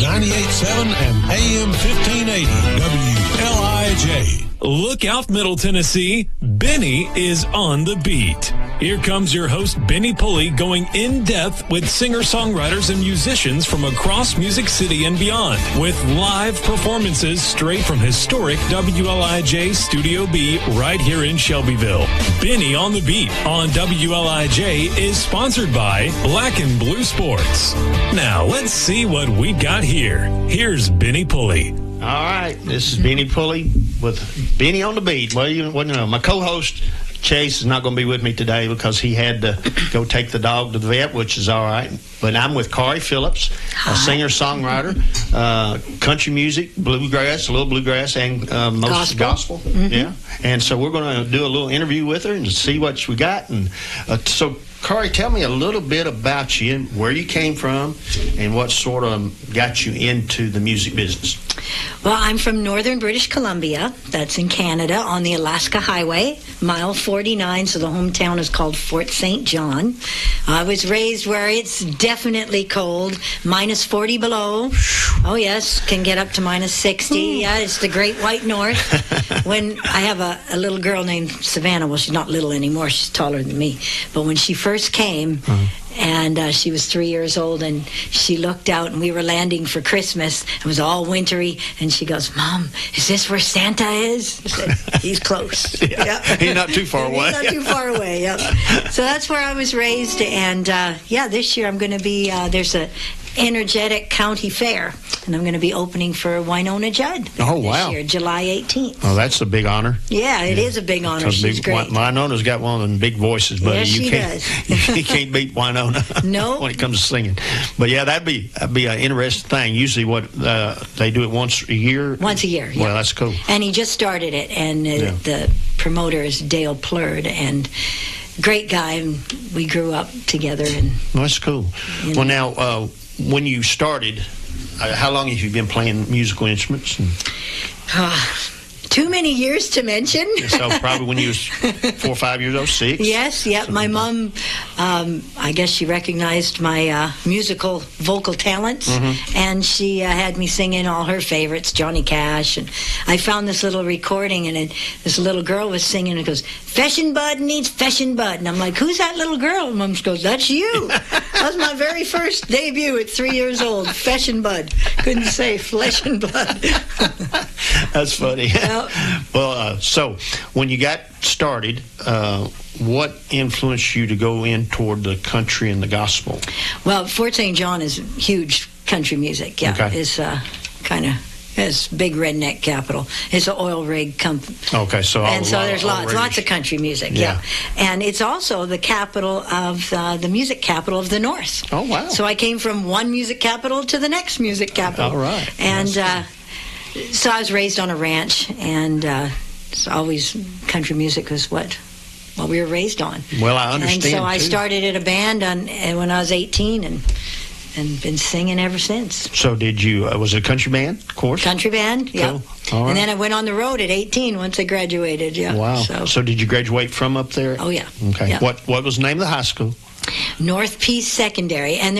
98.7 and AM 1580 WLIJ. Look out, Middle Tennessee. Benny is on the beat. Here comes your host, Benny Pulley, going in depth with singer-songwriters and musicians from across Music City and beyond, with live performances straight from historic WLIJ Studio B right here in Shelbyville. Benny on the Beat on WLIJ is sponsored by Black and Blue Sports. Now, let's see what we got here. Here's Benny Pulley. All right, this is Benny Pulley with Benny on the Beat. Well, you know, my co-host Chase is not going to be with me today because he had to go take the dog to the vet, which is all right. But I'm with Karree Phillips, a singer-songwriter, country music, bluegrass, a little bluegrass, and most gospel. Mm-hmm. Yeah, and so we're going to do a little interview with her and see what we got. And so, Karree, tell me a little bit about you and where you came from and what sort of got you into the music business. Well, I'm from northern British Columbia. That's in Canada on the Alaska Highway, mile 49, so the hometown is called Fort St. John. I was raised where it's definitely cold, minus 40 below. Oh, yes, can get up to minus 60. Yeah, it's the Great White North. When I have a little girl named Savannah, well, she's not little anymore, she's taller than me, but when she first came, and she was 3 years old, and she looked out, and we were landing for Christmas. It was all wintry, and she goes, "Mom, is this where Santa is?" I said, "He's close." Yeah. Yep. He's not too far away. He's not too far away, yep. So that's where I was raised, and this year I'm going to be, there's a energetic county fair, and I'm going to be opening for Winona Judd this year, July 18th. Oh, that's a big honor. Yeah, it is a big honor. She's great. Winona's got one of them big voices, buddy. Yes, she does. You can't beat Winona when it comes to singing. But yeah, that'd be an interesting thing. Usually what they do it once a year? Once a year, yeah. Well, that's cool. And he just started it, and the promoter is Dale Plurd, and great guy, and we grew up together. And well, that's cool. Well, now, when you started, how long have you been playing musical instruments? Too many years to mention. So probably when you was 4 or 5 years old, 6? Yes, yep. My mom, I guess she recognized my musical vocal talents, and she had me singing all her favorites, Johnny Cash. And I found this little recording, and this little girl was singing, and it goes, "Feshin' Bud needs Feshin' Bud." And I'm like, "Who's that little girl?" And Mom goes, "That's you." That was my very first debut at 3 years old, Feshin' Bud. Couldn't say flesh and blood. That's funny. Well, well, so when you got started, what influenced you to go in toward the country and the gospel? Well, Fort St. John is huge country music. Yeah, okay. It's it's big redneck capital. It's an oil rig company. Okay, so there's lots of country music. Yeah, and it's also the capital of the music capital of the North. Oh wow! So I came from one music capital to the next music capital. All right, and. So I was raised on a ranch, and it's always country music was what we were raised on. Well, I understand. And so I started at a band when I was 18, and been singing ever since. So did you? Was it a country band, of course? Country band, yeah. Cool. All right. And then I went on the road at 18 once I graduated. Yeah. Wow. So did you graduate from up there? Oh yeah. Okay. Yeah. What was the name of the high school? North Peace Secondary. And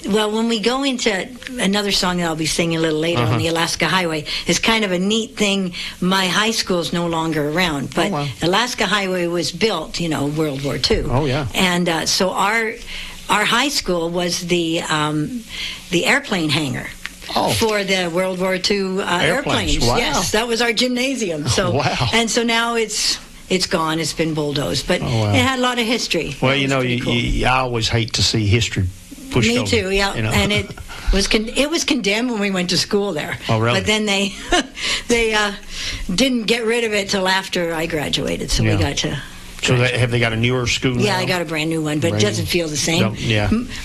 when we go into another song that I'll be singing a little later on the Alaska Highway, it's kind of a neat thing. My high school is no longer around, but Alaska Highway was built, World War II. Oh, yeah. And so our high school was the airplane hangar. Oh. For the World War II airplanes. Wow. Yes, that was our gymnasium. So, wow. And so now it's gone. It's been bulldozed, but it had a lot of history. Well, I always hate to see history pushed over. Me too, yeah. And it was condemned when we went to school there. Oh, really? But then they didn't get rid of it till after I graduated, so we got to. So have they got a newer school now? Yeah, I got a brand new one, but it doesn't feel the same.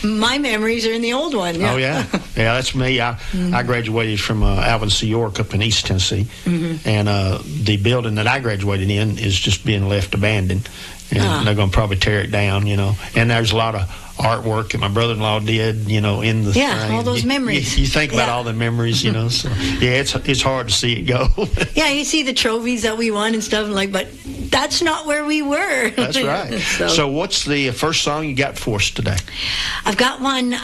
My memories are in the old one. Yeah. Oh, yeah. Yeah, that's me. I graduated from Alvin C. York up in East Tennessee, and the building that I graduated in is just being left abandoned, and they're going to probably tear it down, And there's a lot of artwork that my brother-in-law did, in the thing. All those memories. You think about all the memories, So it's hard to see it go. Yeah, you see the trophies that we won and stuff, but that's not where we were. That's right. So what's the first song you got for us today? I've got one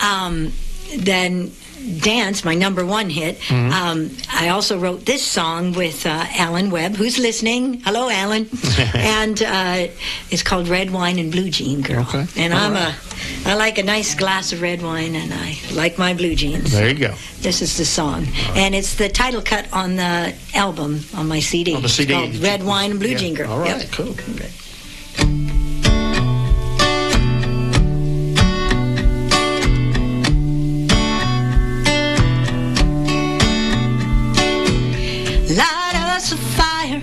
then Dance, my number one hit. I also wrote this song with Alan Webb, who's listening. Hello, Alan. And it's called Red Wine and Blue Jean Girl. Okay. And I like a nice glass of red wine, and I like my blue jeans. There you go. This is the song. And it's the title cut on the album, on my CD. On the CD. It's called Red Wine and Blue Jean Girl. All right, cool. Light us a fire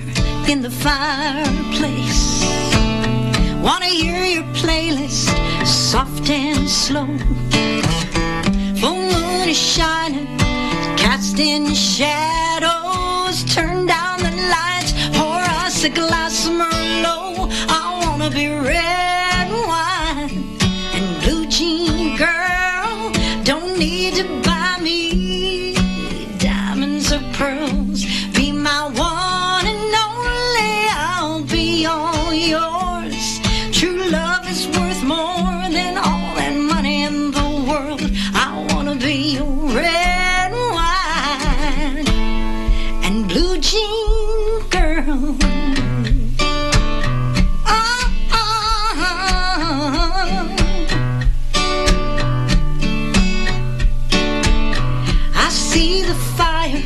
in the fireplace. Wanna hear your playlist, soft and slow. Full moon is shining, casting shadows. Turn down the lights, pour us a glass of Merlot. I wanna be red wine and blue jean girl. Don't need to buy me diamonds or pearls. Be my one and only, I'll be all yours. True love is worth more than all that money in the world. I wanna be your red wine and blue jean girl. I see the fire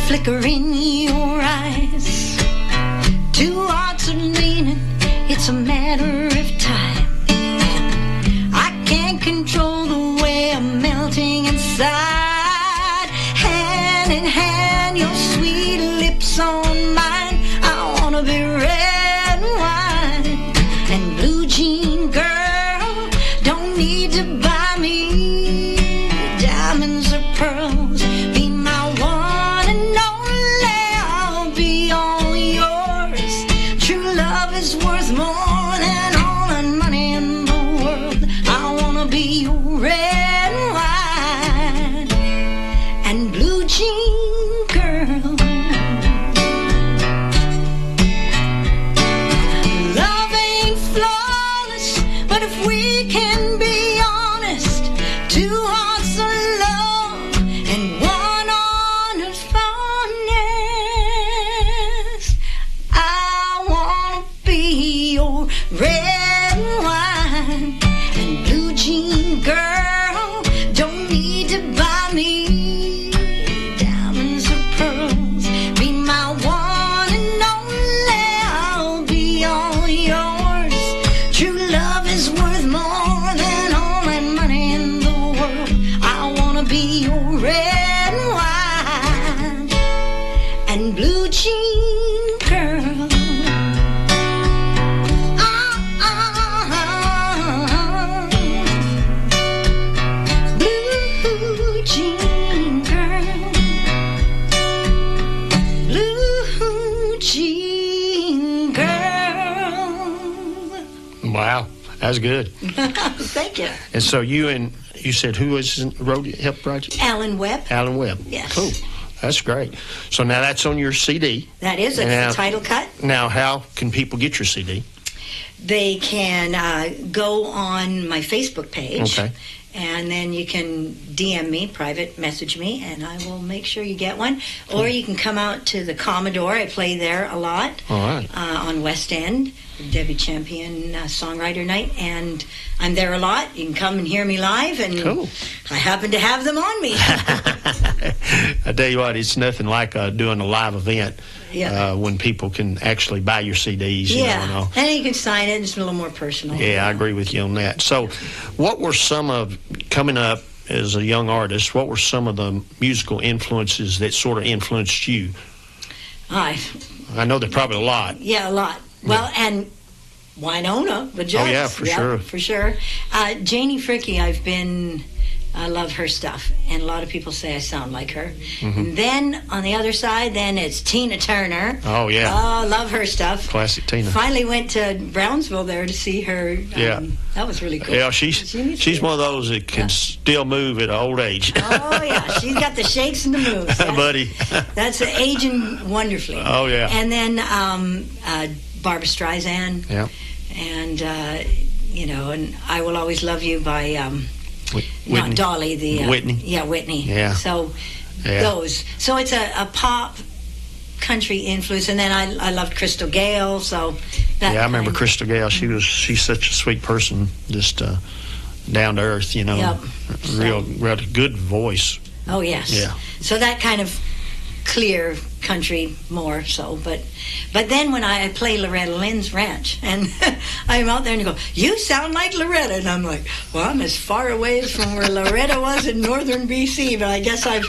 flicker in your eyes. Two hearts are leaning, it's a matter of time. I can't control the way I'm melting inside. Hand in hand, your sweet lips on mine. I wanna be red wine and blue jean girl. Don't need to buy me diamonds or pearls. Be my one and only, I'll be all yours. True love is worth more than all the money in the world. I wanna be your red wine and blue jean girl. Love ain't flawless, but if we can be honest, two hearts of love and one honest fondness. I wanna be your red wine and blue jean girl. Don't need to buy me diamonds or pearls. Be my one and only, I'll be all yours. True love is worth more than all that money in the world. I wanna be your red wine and blue jean girl. Blue jean girl. Blue jean girl. Wow, that's good. Thank you. And so you said who helped write it? Alan Webb. Alan Webb. Yes. Cool. That's great. So now that's on your CD. That is, it's Now- the title cut. Now, how can people get your CD? They can go on my Facebook page. Okay. And then you can DM me, private message me, and I will make sure you get one. Or you can come out to the Commodore. I play there a lot. All right. On West End, Debbie Champion Songwriter Night, and I'm there a lot. You can come and hear me live, and Cool. I happen to have them on me. I tell you what, it's nothing like doing a live event when people can actually buy your CDs. You know, and all. And you can sign it. It's a little more personal. Yeah, I agree with you on that. So, what were some of, coming up as a young artist, what were some of the musical influences that sort of influenced you? I know there are probably a lot. Yeah, a lot. Well, and Winona, the judge. Oh, yeah, for sure. For sure. Janie Fricke, I love her stuff, and a lot of people say I sound like her. Mm-hmm. And then on the other side, then it's Tina Turner. Oh, yeah. Oh, love her stuff. Classic Tina. Finally went to Brownsville there to see her. Yeah. That was really cool. Yeah, she's one of those that can still move at an old age. Oh, yeah. She's got the shakes and the moves. Buddy. That's aging wonderfully. Oh, yeah. And then Barbra Streisand. Yeah. And, and I Will Always Love You by not Dolly, the Whitney. Yeah, Whitney. Yeah. So those. So it's a pop country influence, and then I loved Crystal Gale. So that I remember Crystal Gale. She's such a sweet person, just down to earth. Yep. Real good voice. Oh yes. Yeah. So that kind of clear country more so, but then when I play Loretta Lynn's Ranch, and I'm out there and you go, you sound like Loretta, and I'm like, well, I'm as far away as from where Loretta was in northern BC, but I guess I've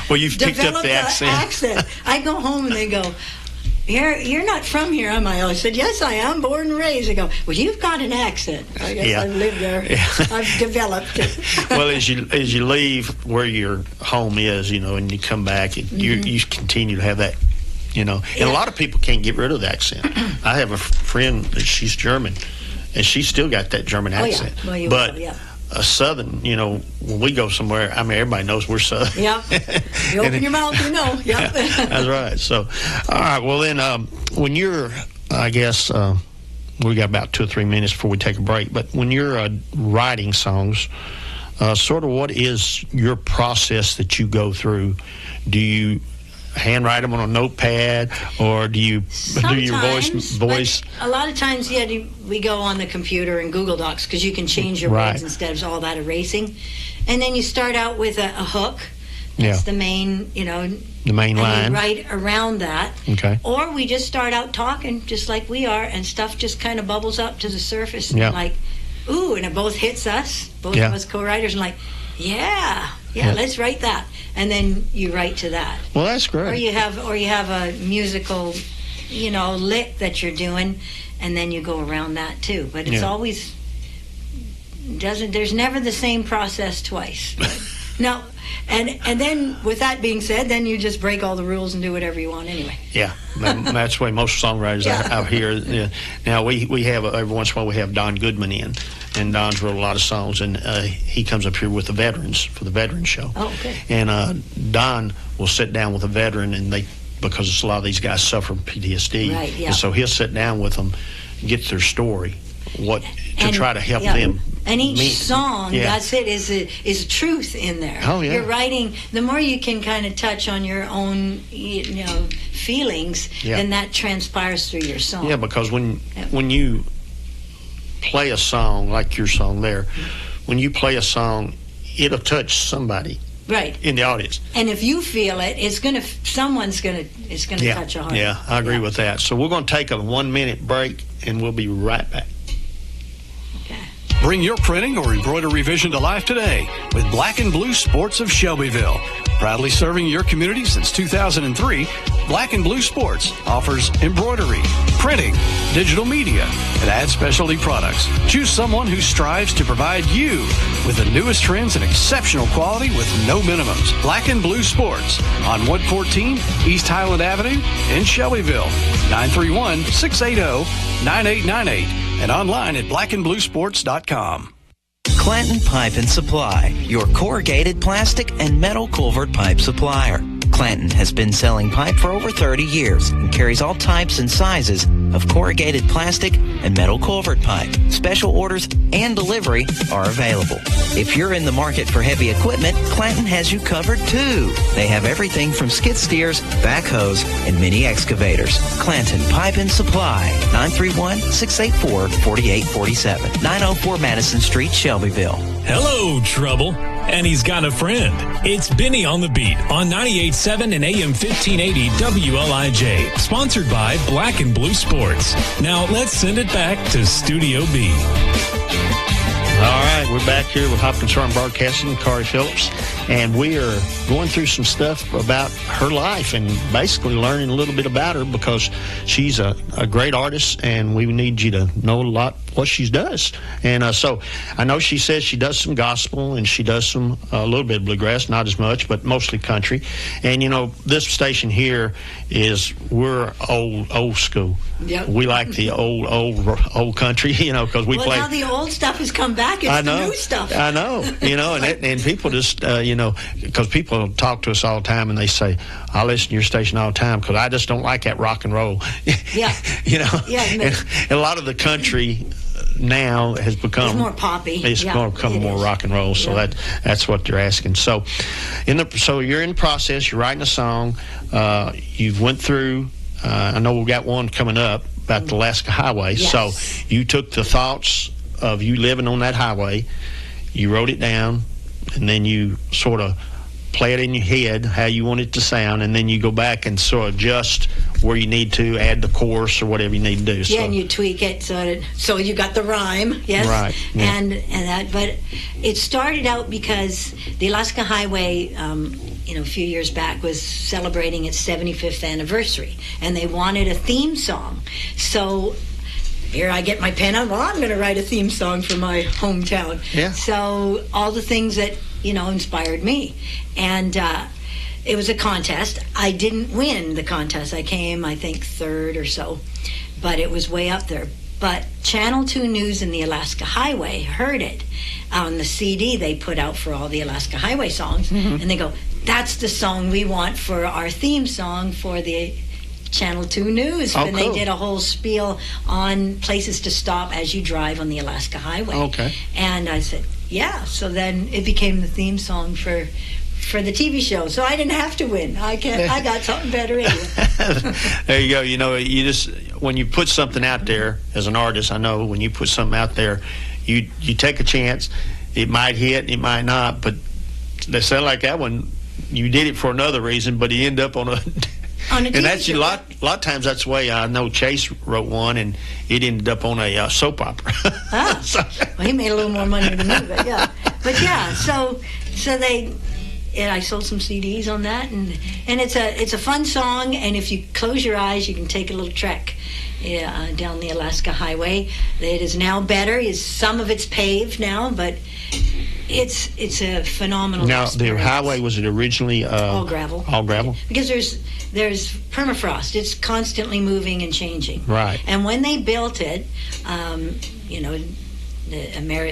you've picked up developed the accent. I go home and they go, You're not from here, am I? I said, yes, I am, born and raised. They go, well, you've got an accent. I guess I've lived there. Yeah. I've developed it. Well, as you leave where your home is, and you come back, you continue to have that, and a lot of people can't get rid of the accent. I have a friend, she's German, and she's still got that German accent. Oh, yeah. Well, but a Southern, when we go somewhere, everybody knows we're Southern. Yep. You open your mouth, Yep. That's right. So, all right. Well, then, when you're, I guess, we got about 2 or 3 minutes before we take a break, but when you're writing songs, sort of what is your process that you go through? Do you handwrite them on a notepad, or do you do your voice? A lot of times, we go on the computer and Google Docs, because you can change your words instead of all that erasing. And then you start out with a hook. That's the main, the main line. And you write around that. Okay. Or we just start out talking just like we are, and stuff just kind of bubbles up to the surface, and like, ooh, and it both hits us, both of us co-writers, and like, let's write that, and then you write to that. Well, that's great. Or you have a musical, lick that you're doing, and then you go around that too. But it's always there's never the same process twice. No, and then with that being said, then you just break all the rules and do whatever you want anyway. Yeah, that's the way most songwriters out here. Yeah. Now we have every once in a while we have Don Goodman in. And Don's wrote a lot of songs, and he comes up here with the veterans for the Veterans Show. Oh, okay. And Don will sit down with a veteran, and because a lot of these guys suffer from PTSD, right, and so he'll sit down with them, get their story, to try to help them. And each song, that's it, is truth in there. Oh, yeah. You're writing, the more you can kind of touch on your own, feelings, then that transpires through your song. Yeah, because when you play a song like your song there, when you play a song, it'll touch somebody in the audience, and if you feel it, it's gonna touch your heart. Yeah, I agree with that. So we're going to take a 1-minute break, and we'll be right back. Bring your printing or embroidery vision to life today with Black and Blue Sports of Shelbyville. Proudly serving your community since 2003, Black and Blue Sports offers embroidery, printing, digital media, and ad specialty products. Choose someone who strives to provide you with the newest trends and exceptional quality with no minimums. Black and Blue Sports on 114 East Highland Avenue in Shelbyville. 931-680-9898 and online at blackandbluesports.com. Clanton Pipe and Supply, your corrugated plastic and metal culvert pipe supplier. Clanton has been selling pipe for over 30 years and carries all types and sizes of corrugated plastic and metal culvert pipe. Special orders and delivery are available. If you're in the market for heavy equipment, Clanton has you covered too. They have everything from skid steers, backhoes, and mini excavators. Clanton Pipe and Supply, 931-684-4847, 904 Madison Street, Shelbyville. Hello, Trouble. And he's got a friend. It's Benny on the Beat on 98.7 and AM 1580 WLIJ. Sponsored by Black and Blue Sports. Now let's send it back to Studio B. All right, we're back here with Hopkins Farm Broadcasting, Karree Phillips, and we are going through some stuff about her life and basically learning a little bit about her, because she's a great artist, and we need you to know a lot what she does. And so I know she says she does some gospel, and she does a little bit of bluegrass, not as much, but mostly country. And this station here we're old school. Yep. We like the old country, because we play. Well, now the old stuff has come back. It's the new stuff. I know, and people just, because people talk to us all the time, and they say, I listen to your station all the time because I just don't like that rock and roll. Yeah. And a lot of the country now has become it's more poppy. It's going to become more rock and roll. So that's what they're asking. So, so you're in the process. You're writing a song. You've went through. I know we've got one coming up about the Alaska Highway. Yes. So you took the thoughts of you living on that highway, you wrote it down, and then you sort of play it in your head how you want it to sound, and then you go back and sort of adjust where you need to, add the chorus or whatever you need to do. Yeah, so, and you tweak it so you got the rhyme, yes, right? Yeah. And that. But it started out because the Alaska Highway, a few years back, was celebrating its 75th anniversary, and they wanted a theme song. So here I get my pen out. Well, I'm going to write a theme song for my hometown. Yeah. So all the things that inspired me, and it was a contest. I didn't win the contest. I came, I think, third or so, but it was way up there. But Channel 2 News and the Alaska Highway heard it on the CD they put out for all the Alaska Highway songs, and they go, "That's the song we want for our theme song for the Channel 2 News." Oh, and cool. they did a whole spiel on places to stop as you drive on the Alaska Highway. Okay. And I said, yeah. So then it became the theme song for the TV show. So I didn't have to win. I got something better anyway. There you go. You just, when you put something out there as an artist, I know when you put something out there, you take a chance. It might hit, it might not, but they sound like that one. You did it for another reason, but you end up on a on a and TV that's show. a lot of times that's the way. I know Chase wrote one, and it ended up on a soap opera. Ah, well, he made a little more money than me, but yeah. So they. And I sold some CDs on that, and it's a fun song. And if you close your eyes, you can take a little trek down the Alaska Highway. It is now better. Some of it's paved now, but it's a phenomenal. Now experience. the highway, was it originally all gravel? All gravel. Because there's permafrost. It's constantly moving and changing. Right. And when they built it,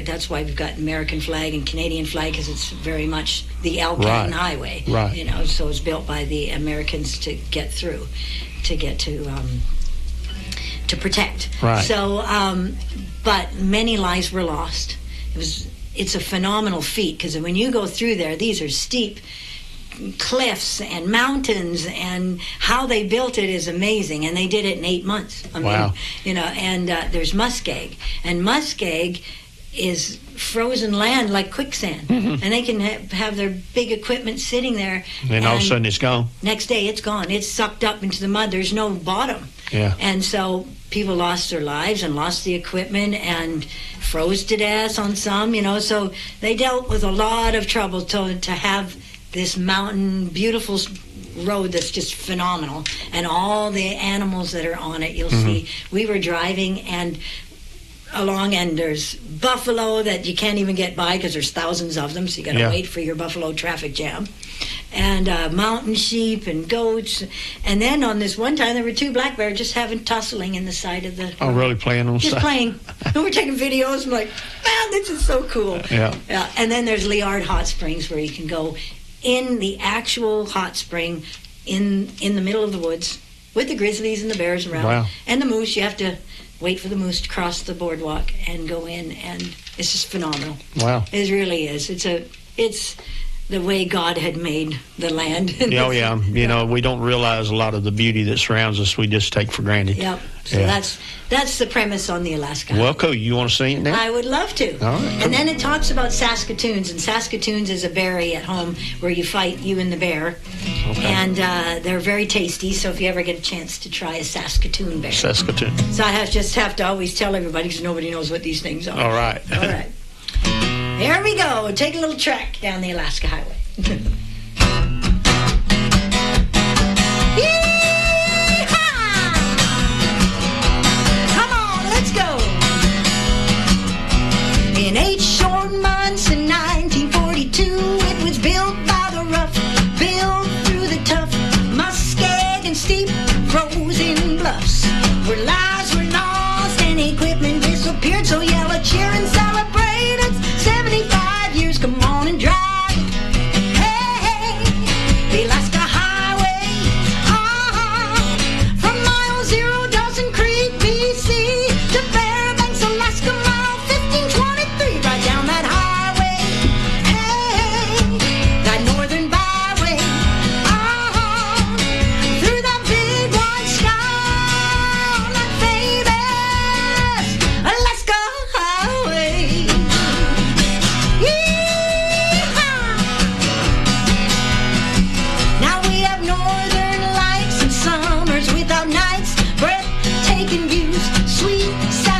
that's why we've got American flag and Canadian flag, because it's very much the Alpine Highway. Right. So it's built by the Americans to get through, to protect. Right. So, but many lives were lost. It's a phenomenal feat, because when you go through there, these are steep cliffs and mountains, and how they built it is amazing, and they did it in 8 months. Wow. And there's muskeg, and muskeg is frozen land like quicksand, and they can have their big equipment sitting there, And all of a sudden it's gone. next day it's gone. It's sucked up into the mud. There's no bottom. Yeah. And so people lost their lives and lost the equipment and froze to death on some, so they dealt with a lot of trouble to have this mountain, beautiful road that's just phenomenal, and all the animals that are on it. You'll see. We were driving along, and there's buffalo that you can't even get by because there's thousands of them, so you got to wait for your buffalo traffic jam, and mountain sheep and goats. And then on this one time, there were 2 black bears just tussling in the side of the Oh, really? Playing on just side? playing. And we're taking videos. I'm like, man, this is so cool. Yeah. And then there's Liard Hot Springs, where you can go in the actual hot spring in the middle of the woods with the grizzlies and the bears around. Wow. And the moose. You have to wait for the moose to cross the boardwalk and go in, and it's just phenomenal. Wow. It really is. It's the way God had made the land. Oh, yeah. We don't realize a lot of the beauty that surrounds us. We just take for granted. Yep. So that's the premise on the Alaska. Well, cool. You want to sing it now? I would love to. All right. And then it talks about Saskatoons, and Saskatoons is a berry at home where you fight you and the bear. Okay. And they're very tasty, so if you ever get a chance to try a Saskatoon bear. Saskatoon. So I just have to always tell everybody, because nobody knows what these things are. All right. All right. Here we go. Take a little trek down the Alaska Highway. In 8 short months in 1942, it was built by the rough, built through the tough, muskeg and steep, frozen bluffs, where lives were lost and equipment disappeared. So yell a cheer and celebrate, it's 75 years, come on and drive. Hey,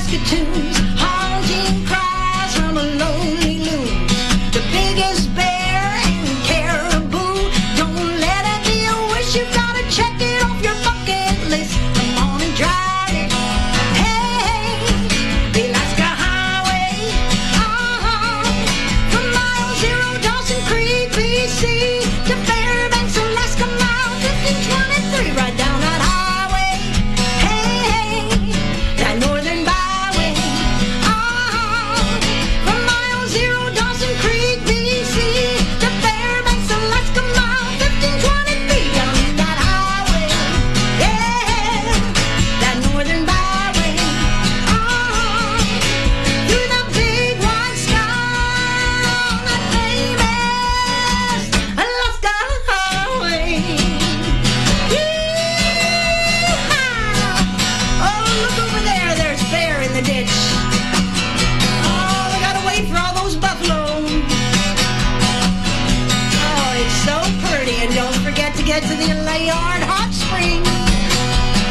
Saskatoons, haunting cries from a lonely loon. The biggest bear and caribou. Don't let it be a wish, you gotta check it off your bucket list. Come on and drive it. Hey, the Alaska Highway. From mile 0 Dawson Creek, BC to Fairbanks, Alaska, mile 1523, right down that highway. Hey, that northern byway. From mile 0 Dawson Creek, BC to Fairbanks, Alaska, mile 1523, down that highway. Yeah, that northern byway. Through the big wide sky on that famous Alaska highway. Oh, look over there. There's bear in the ditch. Oh, we gotta wait for all those buffalo. Oh, it's so pretty. And don't forget to get to the Layard Hot Spring.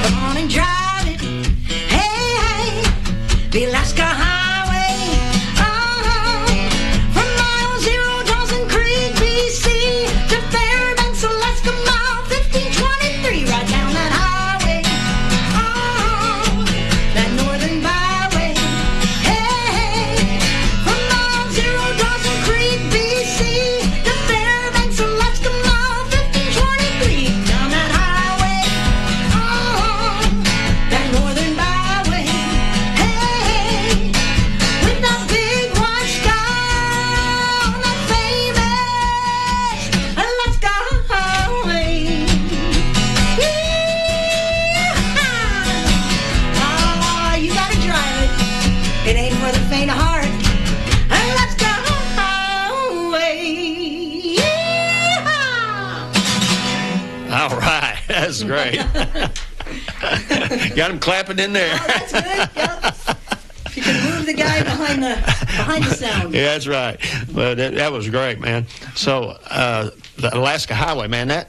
Come on and drive it. Hey, hey, the Alaska Highway. From mile 0 Dawson Creek, BC to Fairbanks, Alaska, mile 1523, right down that highway. That northern byway. Hey, from mile 0 Dawson Creek, BC to Fairbanks, Alaska, mile 1523, down that highway. That northern byway. Hey, with that big wide sky on that famous Alaska highway. You gotta drive it. It ain't for the faint of heart. Alaska highway. All right, that's great. Got him clapping in there. Oh, that's good. Yep. If you can move the guy behind the sound. Yeah, that's right. But that was great, man. So the Alaska Highway, man, to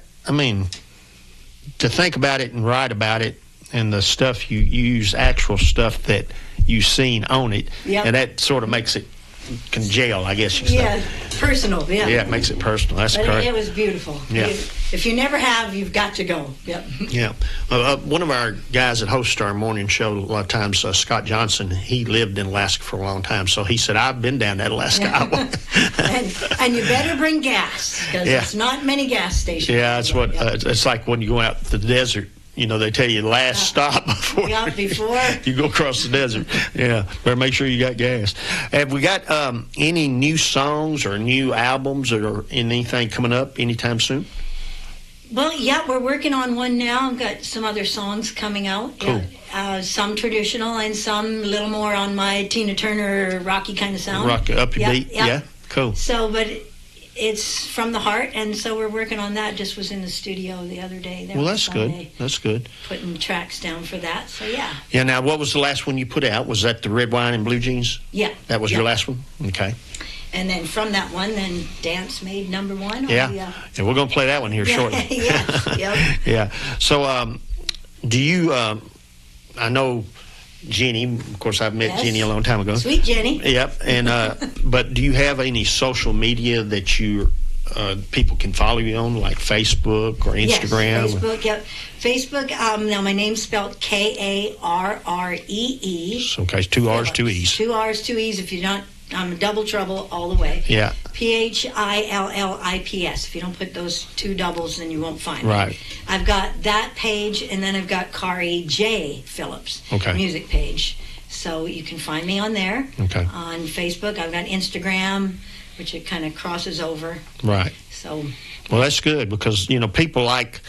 think about it and write about it and the stuff you use, actual stuff that you've seen on it, Yep. and that sort of makes it congeal, I guess you say. Yeah, personal. Yeah. Yeah, it makes it personal. That's But correct. it was beautiful. Yeah. If you never have, you've got to go. Yep. Yeah. One of our guys that hosts our morning show a lot of times, Scott Johnson, he lived in Alaska for a long time. So he said, I've been down that Alaska highway. and you better bring gas, because Yeah. it's not many gas stations. Yeah, that's what, Yep. it's like when you go out to the desert. You know, they tell you last stop before, Yeah, before. you go across the desert. Yeah, better make sure you got gas. Have we got any new songs or new albums or anything coming up anytime soon? Well, yeah, we're working on one now. I've got some other songs coming out. Cool. Yeah. Some traditional and some a little more on my Tina Turner rocky kind of sound. Rock up your Yeah, beat? yeah. Yeah, cool. So, but it's from the heart, and so we're working on that. Just was in the studio the other day. There Well, on that's good. Sunday, That's good. Putting tracks down for that. So, yeah. Yeah, now, what was the last one you put out? Was that the Red Wine and Blue Jeans? Yeah. That was yeah. your last one? Okay. And then from that one, then Dance made number one. on Yeah. the, And we're going to play that one here Yeah, shortly. yeah, yep. Yeah. So, do you, I know Jenny, of course, I've met Yes. Jenny a long time ago. Sweet Jenny. Yep. And, but do you have any social media that you, people can follow you on, like Facebook or Instagram? Yes, Facebook, yep. Facebook, now my name's spelled Karree. Okay, 2 R's, 2 E's. 2 R's, 2 E's. If you don't, I'm double trouble all the way. Yeah. Phillips. If you don't put those 2 doubles, then you won't find me. Right. I've got that page, and then I've got Karree J. Phillips Okay. music page. So you can find me on there. Okay. On Facebook, I've got Instagram, which it kind of crosses over. Right. So Well, that's good because, people like,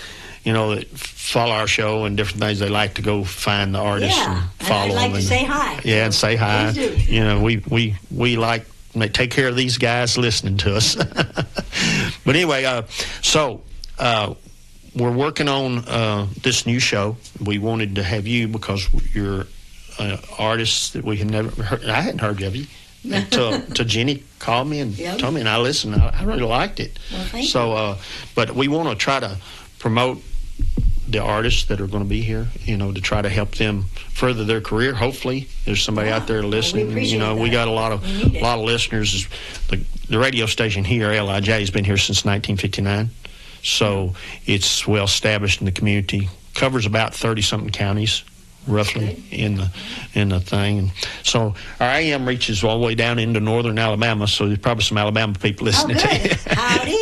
that follow our show and different things. They like to go find the artists yeah, and follow and I'd like them. to say hi. Yeah, and say hi. Please do. We like take care of these guys listening to us. But anyway, so we're working on this new show. We wanted to have you because you're an artist that we had never heard. I hadn't heard of you until Jenny called me and Yep. told me, and I listened. I really liked it. Well, thank so, but we want to try to promote the artists that are going to be here, to try to help them further their career. Hopefully, there's somebody out there listening. We got a lot of listeners. The radio station here, LIJ, has been here since 1959, so it's well established in the community. Covers about 30-something counties, roughly, in the thing. And so our AM reaches all the way down into northern Alabama, so there's probably some Alabama people listening to you. Howdy.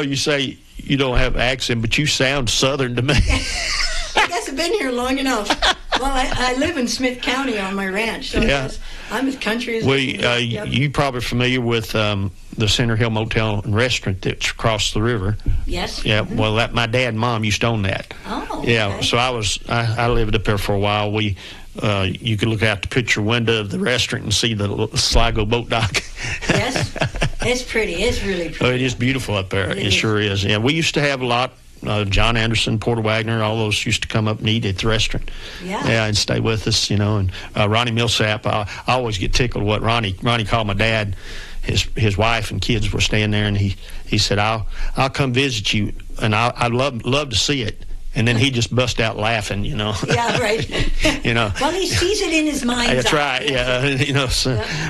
You say you don't have an accent, but you sound Southern to me. I guess I've been here long enough. Well, I live in Smith County on my ranch, so I'm as country as you probably familiar with the Center Hill Motel and Restaurant that's across the river. Yes. Yeah. Mm-hmm. Well, my dad and mom used to own that. Oh. Yeah. Okay. So I lived up there for a while. You could look out the picture window of the restaurant and see the Sligo boat dock. Yes. It's pretty. It's really pretty. Oh, it is beautiful up there. It sure is. Yeah. We used to have a lot. John Anderson, Porter Wagner, all those used to come up and eat at the restaurant. Yeah. And stay with us, And Ronnie Millsap, I always get tickled what Ronnie called my dad. His wife and kids were staying there, and he said, "I'll come visit you, and I'd love to see it." And then he just bust out laughing, Yeah, right. Well, he sees it in his mind. That's right. Yeah,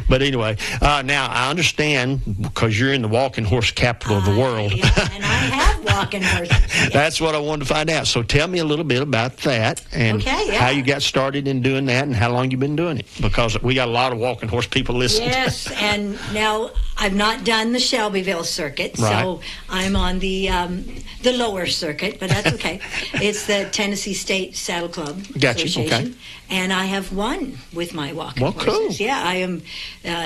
But anyway, now I understand because you're in the walking horse capital of the world. Yeah, and I have walking horses. Yes. That's what I wanted to find out. So tell me a little bit about that and how you got started in doing that and how long you've been doing it, because we got a lot of walking horse people listening. Yes, and now I've not done the Shelbyville circuit, so I'm on the lower circuit, but that's okay. It's the Tennessee State Saddle Club Association, okay. And I have won with my walking horses. Cool. Yeah, I am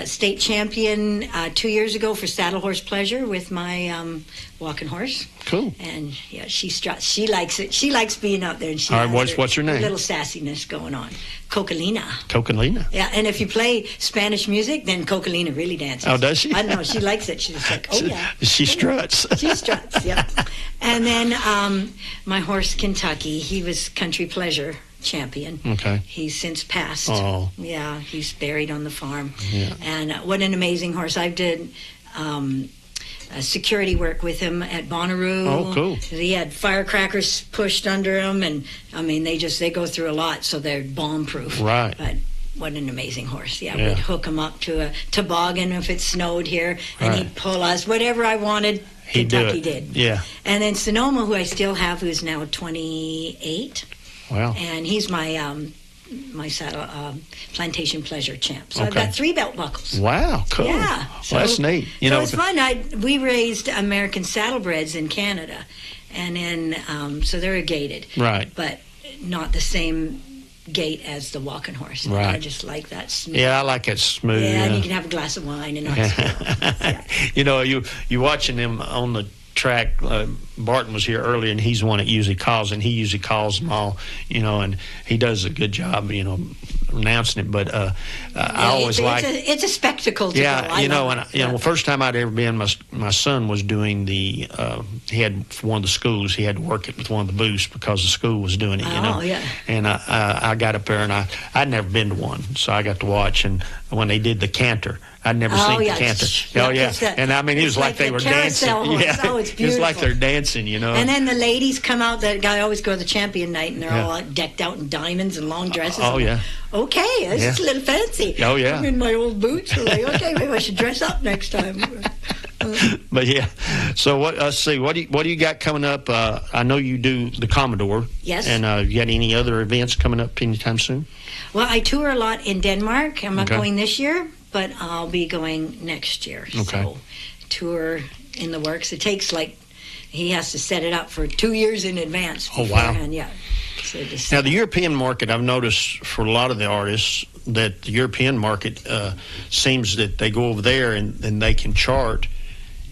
state champion 2 years ago for saddle horse pleasure with my walking horse. Cool. And yeah, she struts. She likes it. She likes being out there. And she all right, what's her name? A little sassiness going on. Cocalina. Cocalina. Yeah, and if you play Spanish music, then Cocalina really dances. Oh, does she? I don't know. She likes it. She's like, oh yeah. She struts. She struts. Yeah. And then my horse Kentucky. He was country pleasure champion. Okay. He's since passed. Oh. Yeah, he's buried on the farm. Yeah. And what an amazing horse. I did security work with him at Bonnaroo. Oh, cool. He had firecrackers pushed under him, and I mean, they go through a lot, so they're bomb-proof. Right. But what an amazing horse. Yeah, we'd hook him up to a toboggan if it snowed here, and he'd pull us. Whatever I wanted, Kentucky did. Yeah. And then Sonoma, who I still have, who's now 28. Wow. And he's my my saddle plantation pleasure champ. So I've got 3 belt buckles. Wow, cool. Yeah. So, that's neat. So it's fun. We raised American saddlebreds in Canada, and then so they're gated. Right. But not the same gait as the walking horse. Right. I just like that smooth. Yeah, I like it smooth. Yeah, and you can have a glass of wine and you watching them on the track. Barton was here earlier, and he's the one that usually calls, and he usually calls them all, and he does a good job, announcing it. But I always it's a spectacle to go. Well, first time I'd ever been, my son was doing he had one of the schools, he had to work it with one of the booths because the school was doing it, yeah. And I got up there, and I'd never been to one, so I got to watch, and when they did the canter, I'd never seen the canter. And I mean, it was like they were dancing. Yeah, it's beautiful. It was like they're dancing, And then the ladies come out. The guy always go to the champion night, and they're all decked out in diamonds and long dresses. Oh yeah. Okay, this is a little fancy. Oh yeah. I'm in my old boots. We're like, okay, maybe I should dress up next time. But yeah, so let's see. What do you got coming up? I know you do the Commodore. Yes. And you got any other events coming up anytime soon? Well, I tour a lot in Denmark. I'm not going this year, but I'll be going next year. Okay. So, tour in the works. It takes he has to set it up for 2 years in advance. Oh wow. Yeah. So now the European market, I've noticed for a lot of the artists that the European market seems that they go over there and they can chart,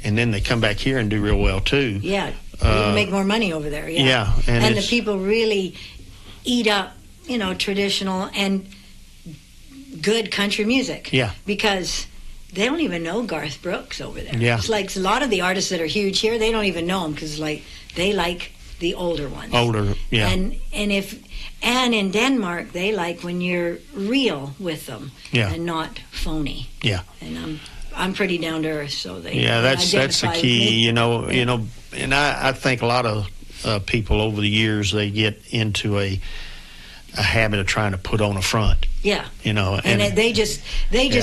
and then they come back here and do real well too. Yeah, you can make more money over there. Yeah, yeah, and the people really eat up, traditional and good country music. Yeah, because they don't even know Garth Brooks over there. Yeah, it's like a lot of the artists that are huge here, they don't even know him because they like the older ones. Older, yeah. And in Denmark, they like when you're real with them, and not phony. Yeah. And I'm pretty down to earth, so they. Yeah, that's the key. and I think a lot of people over the years, they get into a habit of trying to put on a front. Yeah. You know, and they just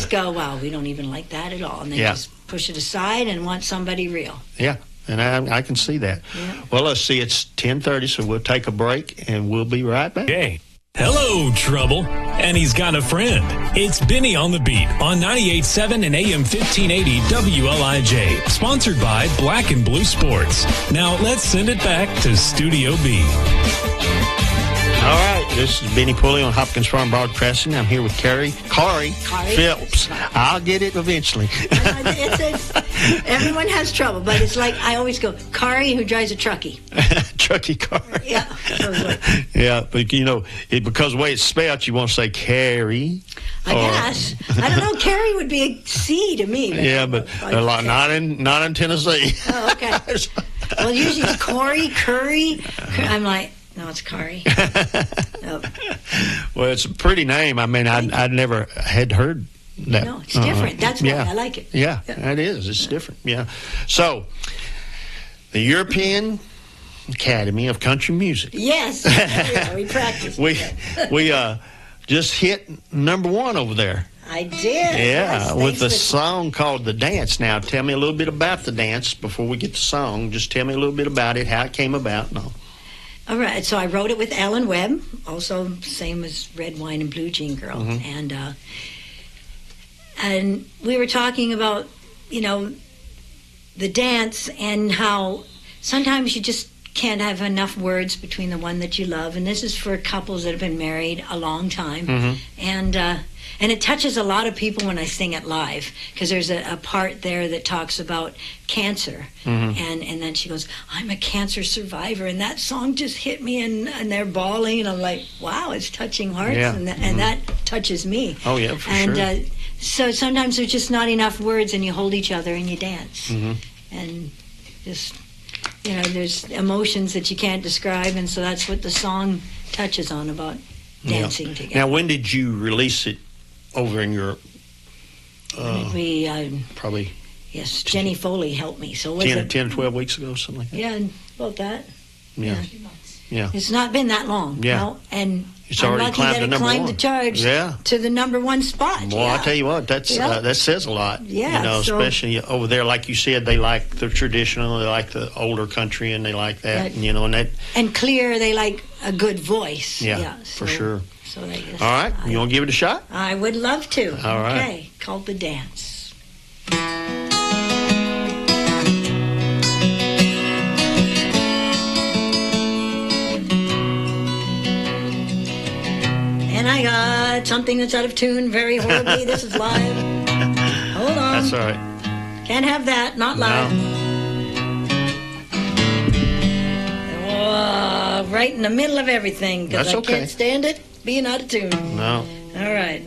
go, wow, we don't even like that at all, and they just push it aside and want somebody real. Yeah. And I can see that. Yeah. Well, let's see. It's 10:30, so we'll take a break, and we'll be right back. Hey. Hello, Trouble. And he's got a friend. It's Benny on the Beat on 98.7 and AM 1580 WLIJ. Sponsored by Black and Blue Sports. Now, let's send it back to Studio B. All right, this is Benny Pulley on Hopkins Farm Broadcasting. I'm here with Karree Phillips. I'll get it eventually. Everyone has trouble, but it's like I always go, Karree who drives a truckie. Truckie car. Yeah. Yeah, but you know, because the way it's spelled, you want to say Karree. I guess. I don't know. Karree would be a C to me. But not in Tennessee. Oh, okay. Well, usually it's Corey, Curry. I'm like, no, it's Karree. Nope. Well, it's a pretty name. I mean, I never had heard that. No, it's different. That's why I like it. Yeah, it is. It's different. Yeah. So, the European Academy of Country Music. Yes. We practiced. we just hit #1 over there. I did. Yeah, with a song called The Dance. Now, tell me a little bit about the dance before we get the song. Just tell me a little bit about it, how it came about. No. All right, so I wrote it with Alan Webb, also same as Red Wine and Blue Jean Girl, and we were talking about, you know, the dance and how sometimes you just can't have enough words between the one that you love, and this is for couples that have been married a long time, and it touches a lot of people when I sing it live, because there's a part there that talks about cancer, and then she goes, I'm a cancer survivor, and that song just hit me, and they're bawling, and I'm like, wow, it's touching hearts, and that touches me. Oh, yeah, for sure. So sometimes there's just not enough words, and you hold each other and you dance, and just, you know, there's emotions that you can't describe, and so that's what the song touches on, about dancing together. Now, when did you release it over in Europe? Probably. Yes, Jenny Foley helped me. So 10 or 12 weeks ago, something like that. Yeah, about that. Yeah. It's not been that long. Yeah. No, and it's I'm already lucky climbed that to it number climbed 1. the charge to the #1 spot. Well, I tell you what, that says a lot. Yeah, you know, especially over there, like you said, they like the traditional, they like the older country, and they like that. And, you know, and clear, they like a good voice. Yeah, for sure. So they just, all right, you want to give it a shot? I would love to. All right. Okay, called The Dance. And I got something that's out of tune very horribly. This is live. Hold on. That's all right. Can't have that. Not live. No. Right in the middle of everything, because I can't stand it being out of tune. No. All right.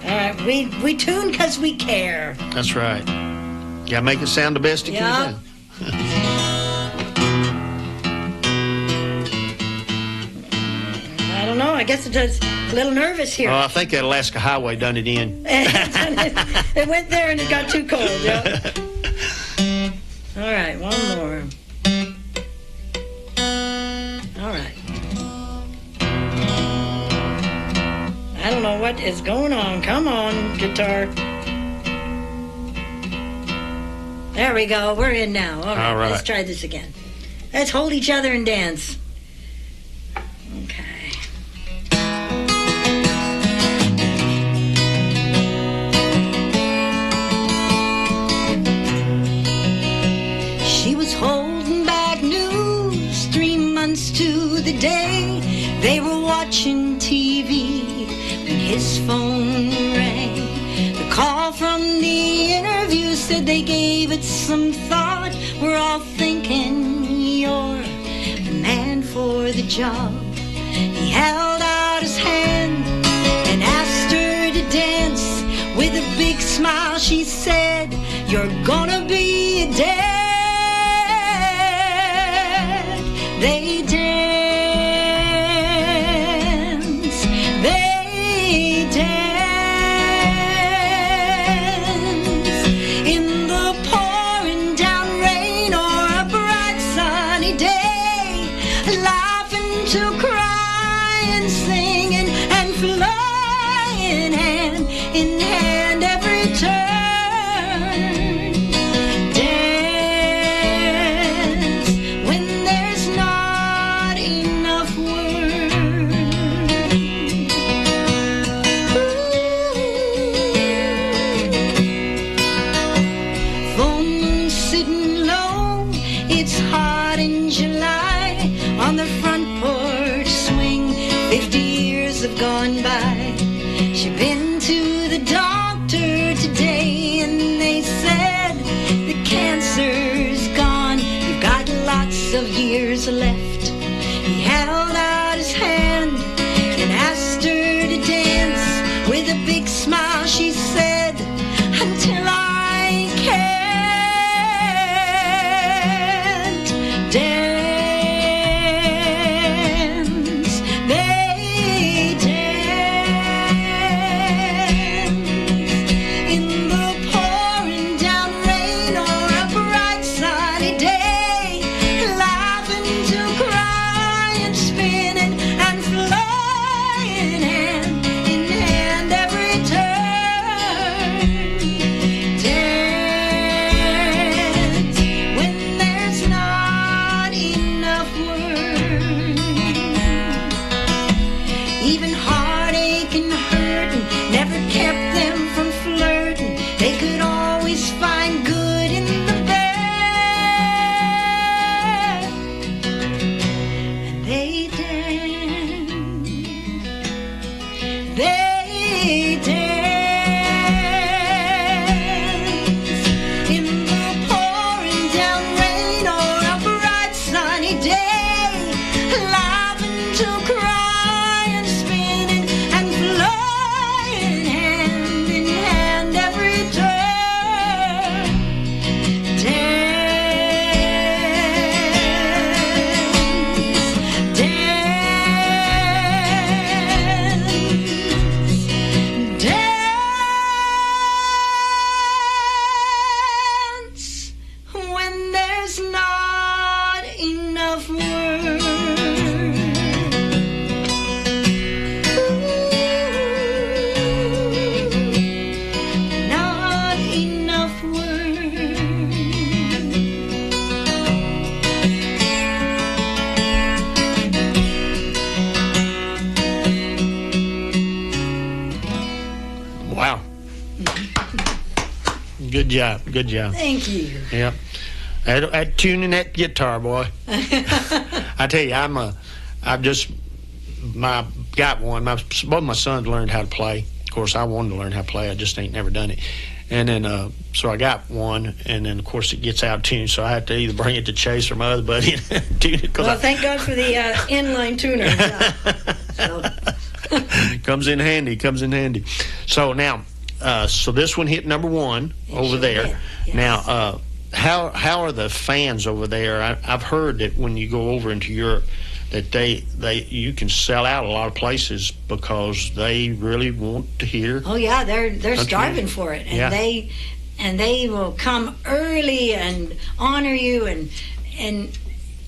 All right. We tune because we care. That's right. You gotta make it sound the best you can. I don't know. I guess it does. A little nervous here. Oh, I think that Alaska Highway done it in. It went there and it got too cold. Yeah. All right, one more. All right. I don't know what is going on. Come on, guitar. There we go. We're in now. All right. Let's try this again. Let's hold each other and dance. Okay. She was holding back news 3 months to the day. They were watching TV when his phone rang. The call from the interview said they gave it some thought. We're all thinking you're the man for the job. He held out his hand and asked her to dance. With a big smile she said, you're gonna be a dad. They dance, they dance in the pouring down rain. it's hot in July on the front porch swing. 50 years have gone by. She's been to the doctor today, and they said the cancer's gone. You've got lots of years left. He held out his hand and asked her to dance. With a big smile she said, until I can't dance. They dance in the pouring down rain or a bright sunny day, laughing till crying, spinning and flying hand in hand every turn. Dance when there's not enough words. Even heartache and hurting never kept them from flirting. They could always find good in the bad. And they dance. They dance in the pouring down rain or a bright sunny day, laughing till crying, spinning and flying hand in hand every turn. Dance, dance when there's not enough words. Not enough words. Wow. Good job. Good job. Thank you. Yeah. At tuning that guitar, boy. I tell you, got one. Both my sons learned how to play. Of course, I wanted to learn how to play. I just ain't never done it. And then, so I got one, and then, of course, it gets out of tune, so I have to either bring it to Chase or my other buddy and tune it. Well, thank God for the inline tuner. Comes in handy. So now, so this one hit number one over sure there. did, yes. Now, how are the fans over there? I've heard that when you go over into Europe, that you can sell out a lot of places because they really want to hear. Oh yeah, they're country starving music. for it, and Yeah. they will come early and honor you, and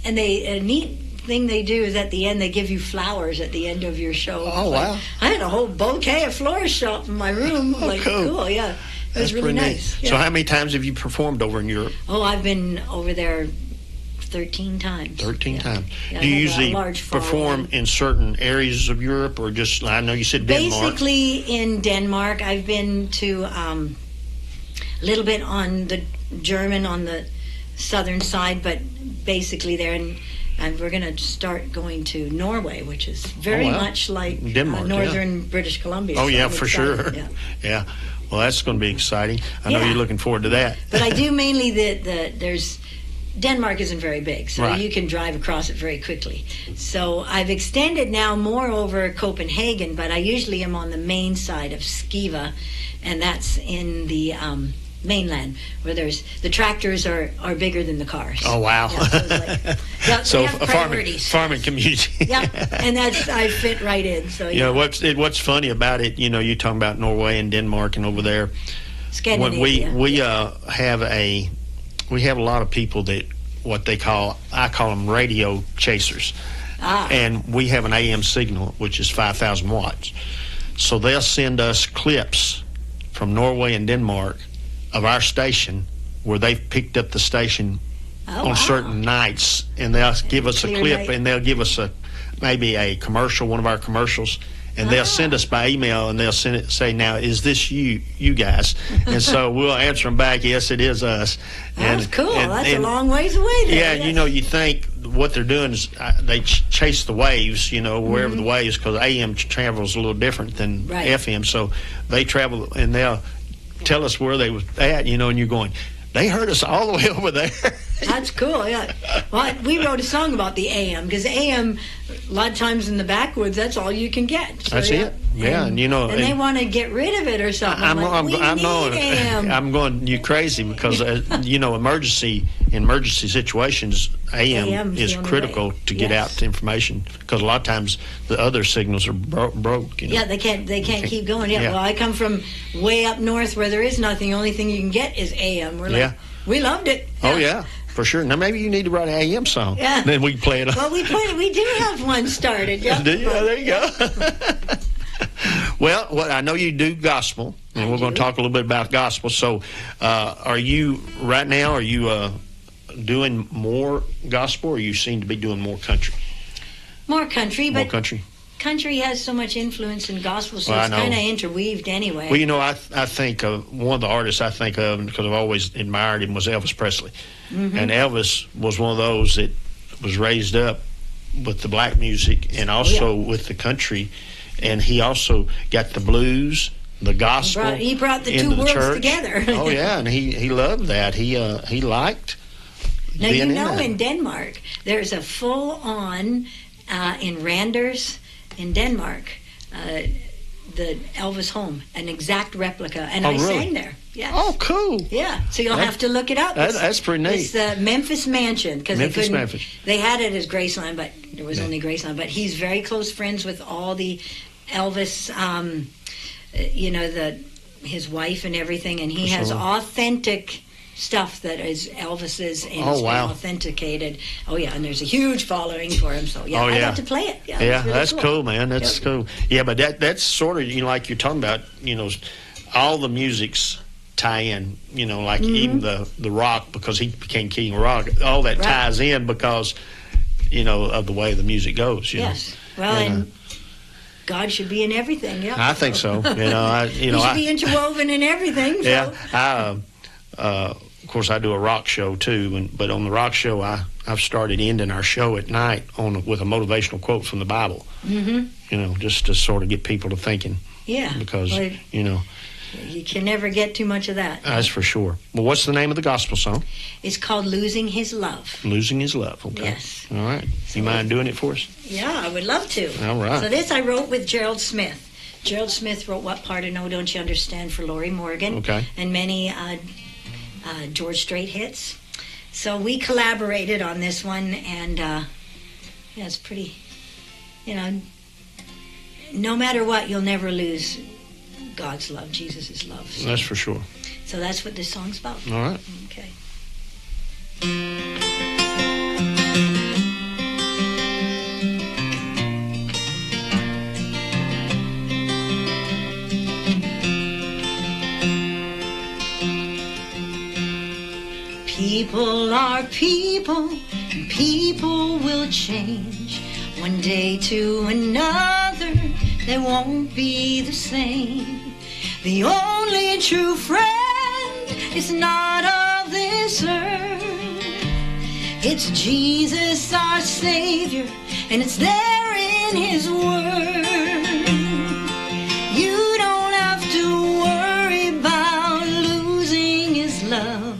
they a neat thing they do is at the end they give you flowers at the end of your show. Oh, wow. I had a whole bouquet of flowers show up in my room. Oh, cool. Yeah. It That's was really pretty nice. neat. Yeah. So how many times have you performed over in Europe? Oh, I've been over there 13 times. 13 times. Yeah, Do you I have a usually large perform following. in certain areas of Europe, or just, I know you said Denmark. Basically in Denmark. I've been to a little bit on the German on the southern side, but basically there. And we're going to start going to Norway, which is very much like Denmark, northern British Columbia. Oh, so yeah, I'm for excited, sure. Yeah. Yeah. Well, that's going to be exciting. I know Yeah. you're looking forward to that. But I do mainly there's Denmark isn't very big, so Right. you can drive across it very quickly. So I've extended now more over Copenhagen, but I usually am on the main side of Skiva, and that's in the mainland, where the tractors are bigger than the cars. Oh, wow. Yeah, so it's like, yeah, So they have a priorities. farming community. Yeah, and I fit right in. So You know, what's funny about it, you know, you're talking about Norway and Denmark and over there. When Scandinavia. we have a lot of people that I call them radio chasers. And we have an AM signal, which is 5,000 watts. So they'll send us clips from Norway and Denmark of our station where they've picked up the station on certain nights, and they'll give us a clip, night. and they'll give us maybe a commercial, one of our commercials, and they'll send us by email, and they'll say, now, is this you guys? And so we'll answer them back, yes, it is us. That's cool. That's a long ways away there. Yeah, you think what they're doing is they chase the waves, wherever the waves, because AM travels a little different than FM. So they travel, and they'll tell us where they was at, and you're going, they heard us all the way over there. That's cool, yeah. Well, we wrote a song about the AM, because AM, a lot of times in the backwoods, that's all you can get. So, that's it. Yeah, and they want to get rid of it or something. I'm going, you crazy, because emergency situations, AM is critical to get out information, because a lot of times the other signals are broke. Yeah, they can't keep going. Yeah, well, I come from way up north where there is nothing. The only thing you can get is AM. We loved it. Yeah. Oh yeah. For sure. Now maybe you need to write an AM song. Yeah. Then we can play it. Well, we do have one started. Yeah. Do you? There you go. Well, I know you do gospel, and we're going to talk a little bit about gospel. So, are you right now? Are you doing more gospel, or you seem to be doing more country? More country, more country. Country has so much influence in gospel, so it's kind of interweaved anyway. Well, I think one of the artists I think of, because I've always admired him, was Elvis Presley. Mm-hmm. And Elvis was one of those that was raised up with the black music and also with the country. And he also got the blues, the gospel. He brought the two worlds together. Oh, yeah, and he loved that. He liked now, being in Denmark, there's a full-on, in Randers, in Denmark, the Elvis home, an exact replica, and I sang there. Yes. Oh, cool! Yeah, so you'll have to look it up. That's pretty neat. It's the Memphis Mansion, because they had it as Graceland, but there was only Graceland. But he's very close friends with all the Elvis, his wife and everything, and he has authentic stuff that is Elvis's, and it's been authenticated. Oh yeah, and there's a huge following for him. So I got to play it. Yeah, that's cool, man. That's cool. Yeah, but that's sort of like you're talking about. All the music's tie in. Like even the rock, because he became king of rock. All that ties in because of the way the music goes. Yes. Well, and God should be in everything. Yeah. I think so. He should be interwoven in everything. So. Yeah. Of course, I do a rock show too, but on the rock show, I've started ending our show at night with a motivational quote from the Bible. Mm-hmm. Just to sort of get people to thinking. Yeah. Because you can never get too much of that. That's for sure. Well, what's the name of the gospel song? It's called "Losing His Love." Losing His Love. Okay. Yes. All right. You mind doing it for us? Yeah, I would love to. All right. So this I wrote with Gerald Smith. Gerald Smith wrote "What Part of No Don't You Understand" for Lori Morgan. Okay. And many George Strait hits. So we collaborated on this one, and it's pretty, no matter what, you'll never lose God's love, Jesus' love. So. That's for sure. So that's what this song's about. All right. Okay. People are people, and people will change. One day to another, they won't be the same. The only true friend is not of this earth. It's Jesus our Savior, and it's there in His Word. You don't have to worry about losing His love.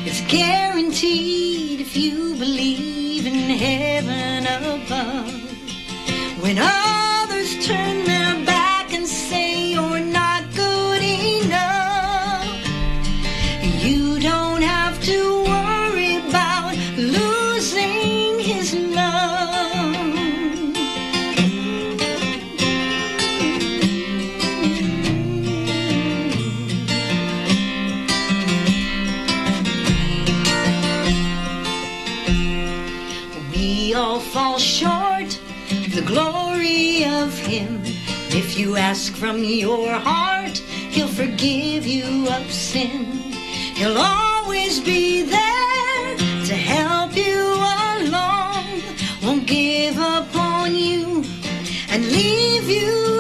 It's guaranteed if you believe in heaven above. When others turn their back and say you're not good enough, you don't have to worry about losing His love. We all fall short of the glory of Him. If you ask from your heart, He'll forgive you of sin. He'll always be there to help you along. Won't give up on you and leave you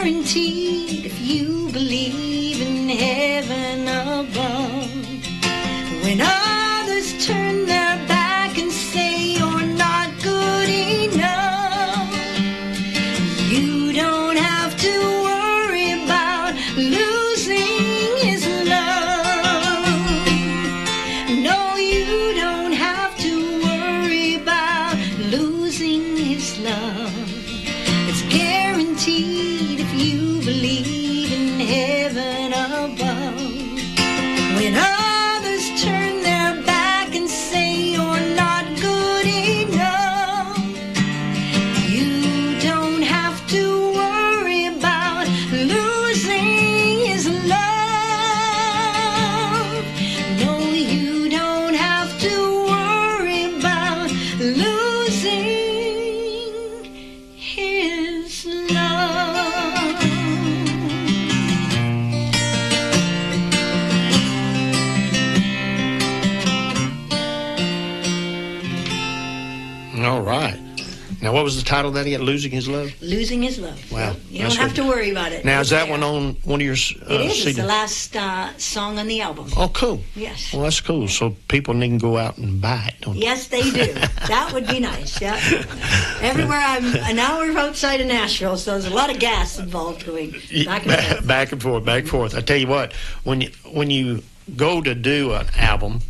guaranteed if you believe in heaven above. When others turn their back and say you're not good enough, you don't have to worry about losing his love. No, you don't have to worry about losing his love. It's guaranteed if you believe in heaven above. When others turn their back and say you're not good enough, you don't have to worry about losing his love. No, you don't have to worry about losing his love. All right. Now, what was the title of that again? Losing His Love? Losing his love. Wow. So you don't That's have good. to worry about it. Now, is that It's one there. on one of your It is. It's CDs? the last song on the album. Oh, cool. Yes. Well, that's cool. So people need to go out and buy it, don't they? Yes, they do. That would be nice. Yeah. Everywhere I'm an hour outside of Nashville, so there's a lot of gas involved going back and forth. Back and forth, back and forth. I tell you what, when you go to do an album,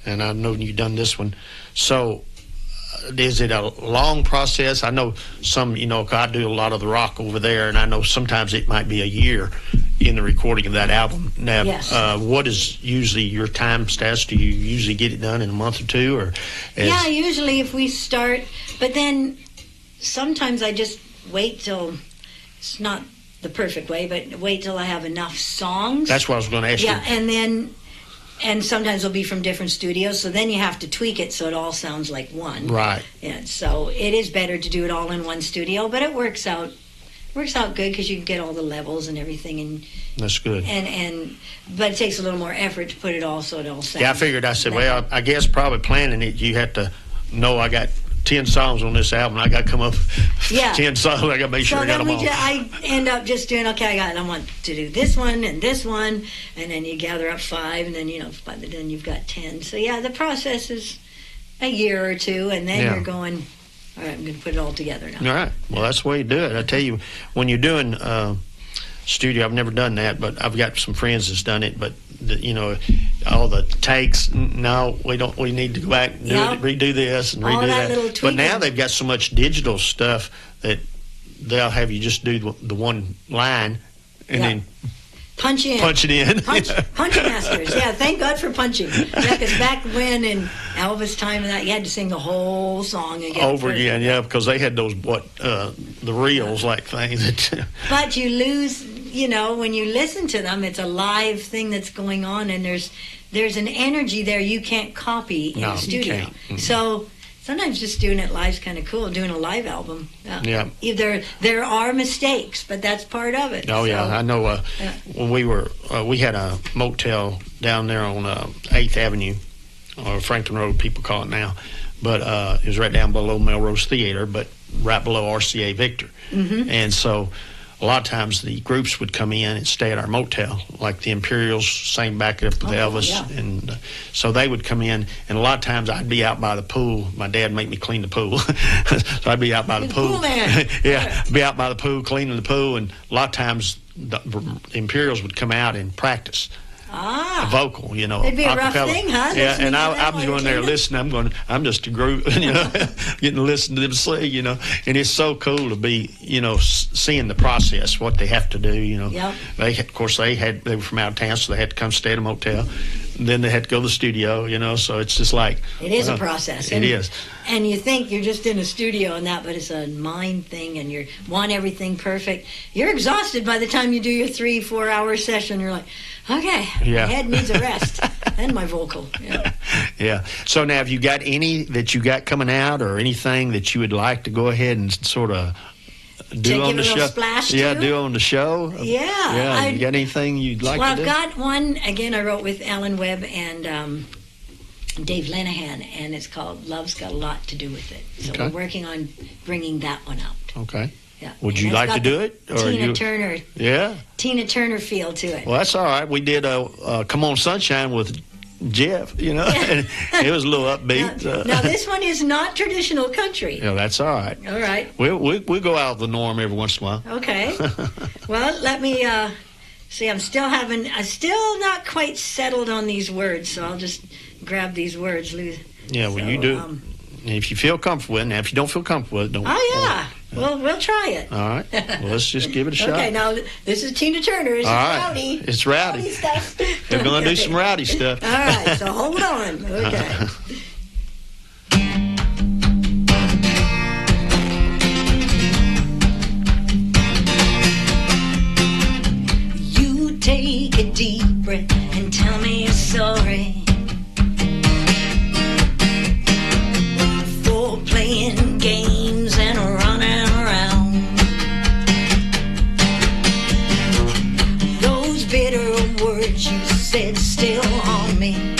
and I know you've done this one, so is it a long process? I know some, 'cause I do a lot of the rock over there, and I know sometimes it might be a year in the recording of that album. Now, Yes. What is usually your time stats? Do you usually get it done in a month or two, or? Yeah, usually if we start, but then sometimes I just wait till, it's not the perfect way, but wait till I have enough songs. That's what I was going to ask Yeah, you. and sometimes they'll be from different studios, so then you have to tweak it so it all sounds like one. Right. Yeah, so it is better to do it all in one studio, but it works out good because you can get all the levels and everything, That's good. but it takes a little more effort to put it all so it all sounds. Yeah, I figured. I said, better. well, I guess probably planning it, you have to know I got 10 songs on this album. I got to come up with Yeah. 10 songs. I got to make sure So I got then them all. I end up just doing, okay, I want to do this one, and then you gather up 5, and then, by then you've got 10. So, yeah, the process is a year or two, and then Yeah. you're going, all right, I'm going to put it all together now. All right. Well, that's the way you do it. I tell you, when you're doing studio, I've never done that, but I've got some friends that's done it. But all the takes. No, we don't. We need to go back and redo this and All redo that that. little But now tweaking. they've got so much digital stuff that they'll have you just do the one line and Yeah. then Punch in. punch it in. Punching masters. Yeah, thank God for punching. Yeah, because back when in Elvis time and that, you had to sing the whole song again. Over again, yeah, because they had those the reels like things that. But you lose, when you listen to them, it's a live thing that's going on, and there's an energy there you can't copy in No, the you studio. can't. Mhm. So sometimes just doing it live is kind of cool. Doing a live album, Yeah. there are mistakes, but that's part of it. Oh yeah, So, I know. yeah. When we had a motel down there on 8th Avenue, or Franklin Road, people call it now, but it was right down below Melrose Theater, but right below RCA Victor. Mm-hmm. And so a lot of times the groups would come in and stay at our motel, like the Imperials sang back up with Elvis, yeah. and so they would come in, and a lot of times I'd be out by the pool. My dad made me clean the pool, so I'd be out by the You're the pool. pool man. Yeah, be out by the pool, cleaning the pool, and a lot of times the Imperials would come out and practice a vocal, It'd be a rough acapella. thing, huh? Yeah, Listening and to I that was while going you're there cleaning? listening. I'm just a group, getting to listen to them sing, and it's so cool to be, seeing the process, what they have to do, Yep. Of course, they were from out of town, so they had to come stay at a motel. And then they had to go to the studio, so it's just like... It is a process. It is. And you think you're just in a studio and that, but it's a mind thing, and you want everything perfect. You're exhausted by the time you do your 3-4 hour session. You're like, okay, Yeah. my head needs a rest. And my vocal. Yeah. Yeah. So now, have you got any that you got coming out, or anything that you would like to go ahead and sort of do To on give the a show? little splash Yeah, to? do on the show. Yeah, Yeah. You got anything you'd like Well, to I've do? got one, again, I wrote with Alan Webb and Dave Lenahan, and it's called Love's Got a Lot to Do with It. So Okay. we're working on bringing that one out. Okay. Yeah. Would you And like it's to got do the it? Or Tina you? Turner. Yeah. Tina Turner feel to it. Well, that's all right. We did Come On Sunshine with Jeff, and it was a little upbeat. Now this one is not traditional country. Yeah, that's all right. All right. We'll go out of the norm every once in a while. Okay. Well, let me see. I'm still not quite settled on these words, so I'll just grab these words. Yeah, well, you do. If you feel comfortable with it, and if you don't feel comfortable with it, don't. Oh, yeah. Well, we'll try it. All right. Well, let's just give it a shot. Okay, now, this is Tina Turner. It's rowdy. It's rowdy. Stuff. We're going to do some rowdy stuff. All right, so hold on. Okay. You take a deep breath and tell me you're sorry. Playing games and running around. Those bitter words you said still haunt me.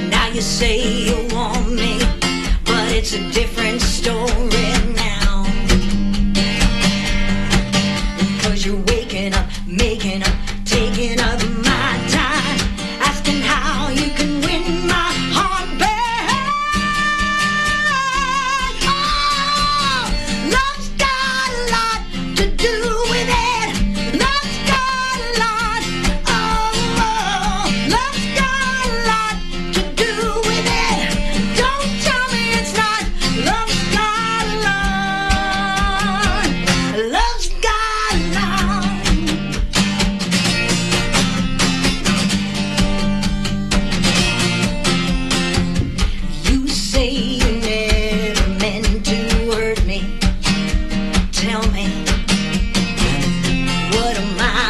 Now you say you want me, but it's a different story now. Because you're waking up, making up, taking up my time, asking how you can win my heart back.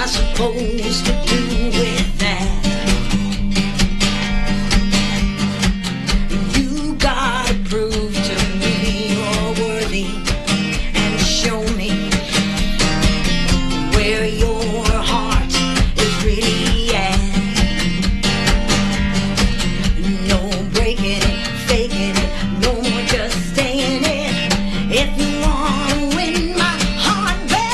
Supposed to do with that? You gotta prove to me you're worthy and show me where your heart is really at. No breaking it, faking it, no more just staying it. If you wanna win my heart back.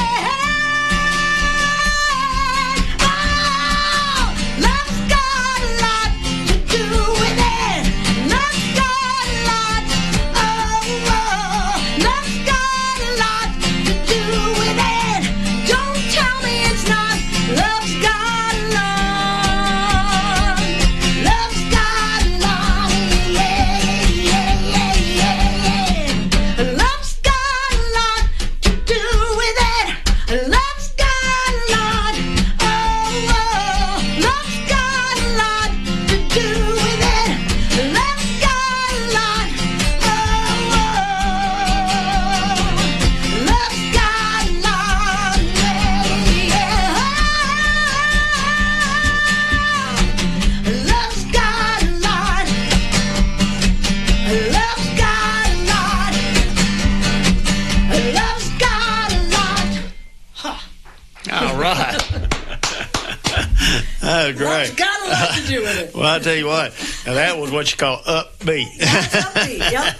Oh, great. It's got a lot to do with it. Well, I'll tell you what. Now, that was what you call upbeat. That's upbeat, yep.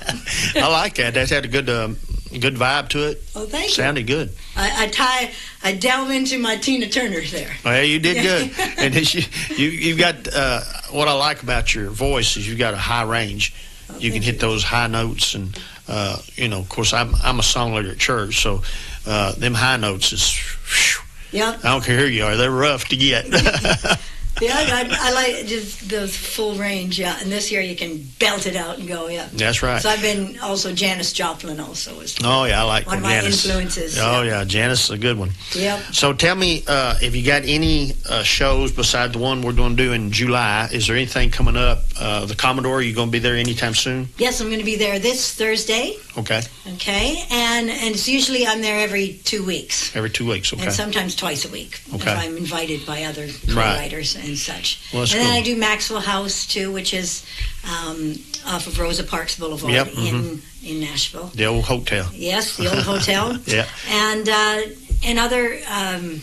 I like that. That's had a good vibe to it. Oh, thank you. Sounded good. I delve into my Tina Turner there. Well, you did good. And you've got, what I like about your voice is you've got a high range. Oh, you can hit those high notes. And, of course, I'm a song leader at church. So them high notes is, whew, yep. I don't care who you are. They're rough to get. Yeah, I like just those full range, yeah. And this year you can belt it out and go, yeah. That's right. So I've been also Janis Joplin also. Oh, yeah, I like one of Janis. my influences. Oh, yeah, Janis is a good one. Yep. So tell me, if you got any shows beside the one we're going to do in July, is there anything coming up? The Commodore, are you going to be there anytime soon? Yes, I'm going to be there this Thursday. Okay. Okay, and it's usually I'm there every 2 weeks. Every 2 weeks, okay. And sometimes twice a week if I'm invited by other co-writers and such. Well, that's and then cool. I do Maxwell House too, which is off of Rosa Parks Boulevard in Nashville. The old hotel. Yes, the old hotel. Yeah. And other, I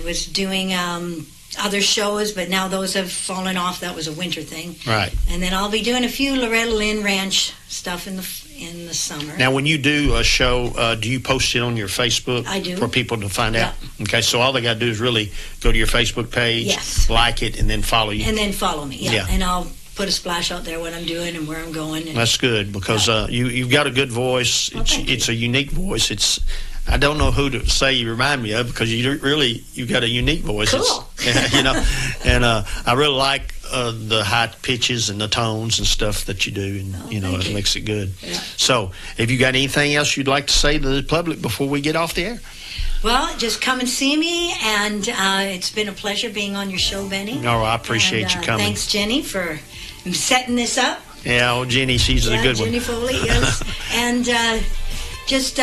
was doing other shows, but now those have fallen off. That was a winter thing. Right. And then I'll be doing a few Loretta Lynn Ranch stuff in in the summer. Now, when you do a show, do you post it on your Facebook? I do. For people to find out? Yeah. Okay, so all they got to do is really go to your Facebook page, Yes. like it, and then follow you. And then follow me, Yeah. And I'll put a splash out there what I'm doing and where I'm going. And That's good because you've got a good voice. It's a unique voice. I don't know who to say you remind me of because you've got a unique voice. Cool. And I really like the high pitches and the tones and stuff that you do, and it makes it good. Yeah. So, have you got anything else you'd like to say to the public before we get off the air? Well, just come and see me, and it's been a pleasure being on your show, Benny. No, I appreciate you coming. Thanks, Jenny, for setting this up. Yeah, well, Jenny, she's a good Jenny one. Foley, yes. And just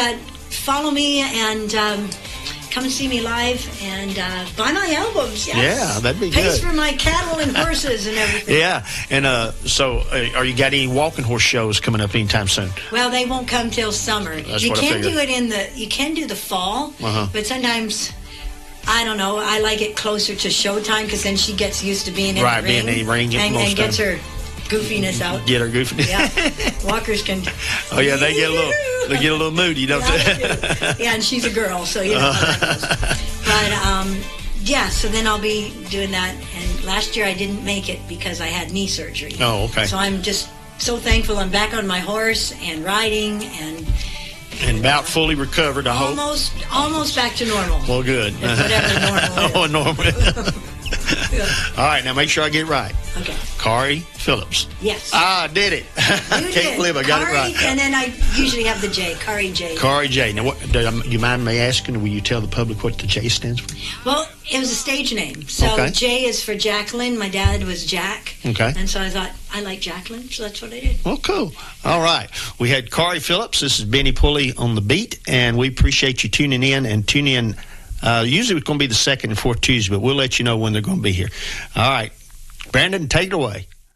follow me and come and see me live and buy my albums. Yes. Yeah, that'd be Pays good. for my cattle and horses and everything. Yeah, and so are you got any walking horse shows coming up anytime soon? Well, they won't come till summer. That's You what I can figured. do it you can do the fall, Uh-huh. but sometimes. I don't know. I like it closer to showtime because then she gets used to being in Right, the ring, being in the ring and gets time. her goofiness out. Get her goofy. Yeah, walkers can. Oh yeah, they get a little moody, don't Yeah, they? they do. Yeah, and she's a girl, so you know how that goes. But yeah, so then I'll be doing that. And last year I didn't make it because I had knee surgery. Oh, okay. So I'm just so thankful I'm back on my horse and riding And about fully recovered, I hope. almost back to normal. Well, good. Whatever normal is. Oh, normal. All right, now make sure I get it right. Okay. Karree Phillips. Yes. I did it. You Can't did. believe I got it Karree, right. And then I usually have the J, Karree J. Karree J. Now, do you mind me asking, will you tell the public what the J stands for? Well, it was a stage name. So Okay. J is for Jacqueline. My dad was Jack. Okay. And so I thought, I like Jacqueline, so that's what I did. Well, cool. All right. We had Karree Phillips. This is Benny Pulley on the beat, and we appreciate you tuning in and tuning in. Usually it's going to be the second and fourth Tuesday, but we'll let you know when they're going to be here. All right. Brandon, take it away.